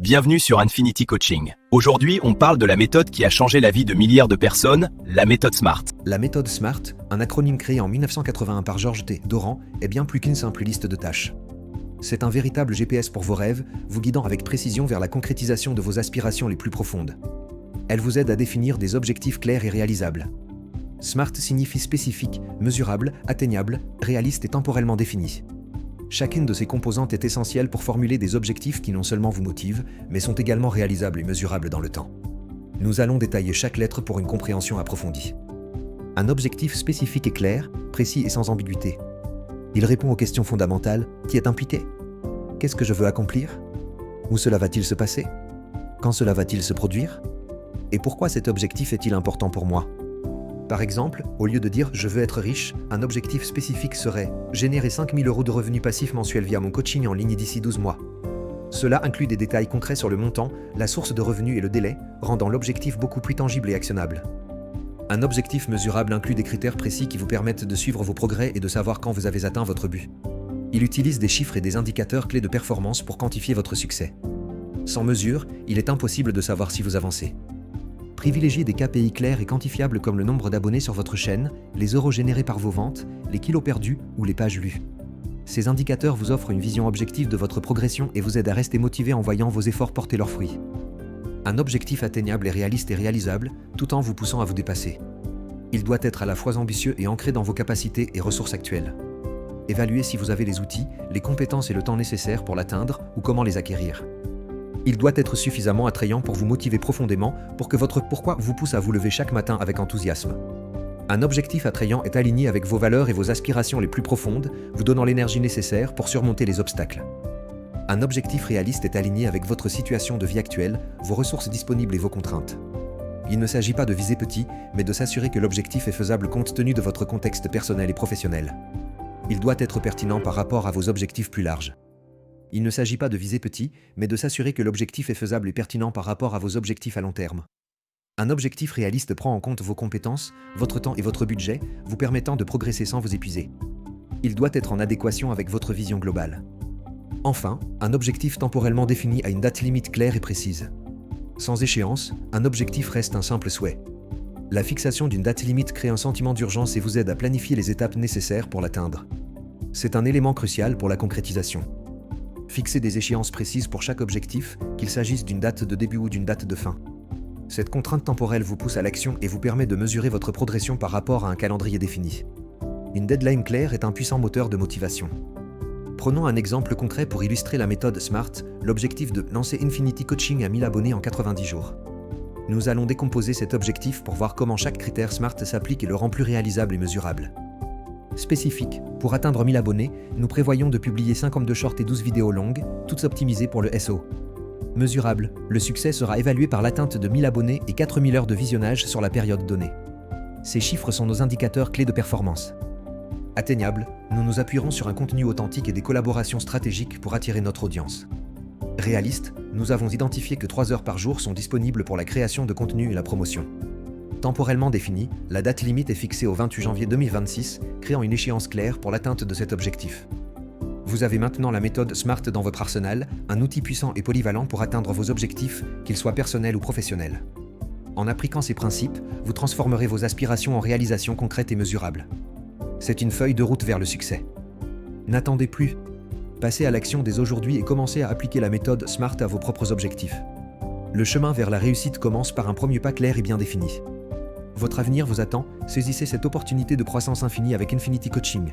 Bienvenue sur Infinity Coaching. Aujourd'hui, on parle de la méthode qui a changé la vie de milliards de personnes, la méthode SMART. La méthode SMART, un acronyme créé en 1981 par George T. Doran, est bien plus qu'une simple liste de tâches. C'est un véritable GPS pour vos rêves, vous guidant avec précision vers la concrétisation de vos aspirations les plus profondes. Elle vous aide à définir des objectifs clairs et réalisables. SMART signifie spécifique, mesurable, atteignable, réaliste et temporellement défini. Chacune de ces composantes est essentielle pour formuler des objectifs qui non seulement vous motivent, mais sont également réalisables et mesurables dans le temps. Nous allons détailler chaque lettre pour une compréhension approfondie. Un objectif spécifique et clair, précis et sans ambiguïté. Il répond aux questions fondamentales qui est impliqué. Qu'est-ce que je veux accomplir? Où cela va-t-il se passer? Quand cela va-t-il se produire? Et pourquoi cet objectif est-il important pour moi? Par exemple, au lieu de dire « je veux être riche », un objectif spécifique serait « générer 5 000 € de revenus passifs mensuels via mon coaching en ligne d'ici 12 mois ». Cela inclut des détails concrets sur le montant, la source de revenus et le délai, rendant l'objectif beaucoup plus tangible et actionnable. Un objectif mesurable inclut des critères précis qui vous permettent de suivre vos progrès et de savoir quand vous avez atteint votre but. Il utilise des chiffres et des indicateurs clés de performance pour quantifier votre succès. Sans mesure, il est impossible de savoir si vous avancez. Privilégiez des KPI clairs et quantifiables comme le nombre d'abonnés sur votre chaîne, les euros générés par vos ventes, les kilos perdus ou les pages lues. Ces indicateurs vous offrent une vision objective de votre progression et vous aident à rester motivé en voyant vos efforts porter leurs fruits. Un objectif atteignable est réaliste et réalisable, tout en vous poussant à vous dépasser. Il doit être à la fois ambitieux et ancré dans vos capacités et ressources actuelles. Évaluez si vous avez les outils, les compétences et le temps nécessaires pour l'atteindre ou comment les acquérir. Il doit être suffisamment attrayant pour vous motiver profondément pour que votre pourquoi vous pousse à vous lever chaque matin avec enthousiasme. Un objectif attrayant est aligné avec vos valeurs et vos aspirations les plus profondes, vous donnant l'énergie nécessaire pour surmonter les obstacles. Un objectif réaliste est aligné avec votre situation de vie actuelle, vos ressources disponibles et vos contraintes. Il ne s'agit pas de viser petit, mais de s'assurer que l'objectif est faisable compte tenu de votre contexte personnel et professionnel. Il doit être pertinent par rapport à vos objectifs plus larges. Il ne s'agit pas de viser petit, mais de s'assurer que l'objectif est faisable et pertinent par rapport à vos objectifs à long terme. Un objectif réaliste prend en compte vos compétences, votre temps et votre budget, vous permettant de progresser sans vous épuiser. Il doit être en adéquation avec votre vision globale. Enfin, un objectif temporellement défini a une date limite claire et précise. Sans échéance, un objectif reste un simple souhait. La fixation d'une date limite crée un sentiment d'urgence et vous aide à planifier les étapes nécessaires pour l'atteindre. C'est un élément crucial pour la concrétisation. Fixez des échéances précises pour chaque objectif, qu'il s'agisse d'une date de début ou d'une date de fin. Cette contrainte temporelle vous pousse à l'action et vous permet de mesurer votre progression par rapport à un calendrier défini. Une deadline claire est un puissant moteur de motivation. Prenons un exemple concret pour illustrer la méthode SMART, l'objectif de lancer Infinity Coaching à 1000 abonnés en 90 jours. Nous allons décomposer cet objectif pour voir comment chaque critère SMART s'applique et le rend plus réalisable et mesurable. Spécifique. Pour atteindre 1000 abonnés, nous prévoyons de publier 52 shorts et 12 vidéos longues, toutes optimisées pour le SEO. Mesurable. Le succès sera évalué par l'atteinte de 1000 abonnés et 4000 heures de visionnage sur la période donnée. Ces chiffres sont nos indicateurs clés de performance. Atteignable. Nous nous appuierons sur un contenu authentique et des collaborations stratégiques pour attirer notre audience. Réaliste. Nous avons identifié que 3 heures par jour sont disponibles pour la création de contenu et la promotion. Temporellement définie, la date limite est fixée au 28 janvier 2026, créant une échéance claire pour l'atteinte de cet objectif. Vous avez maintenant la méthode SMART dans votre arsenal, un outil puissant et polyvalent pour atteindre vos objectifs, qu'ils soient personnels ou professionnels. En appliquant ces principes, vous transformerez vos aspirations en réalisations concrètes et mesurables. C'est une feuille de route vers le succès. N'attendez plus. Passez à l'action dès aujourd'hui et commencez à appliquer la méthode SMART à vos propres objectifs. Le chemin vers la réussite commence par un premier pas clair et bien défini. Votre avenir vous attend, saisissez cette opportunité de croissance infinie avec Infinity Coaching.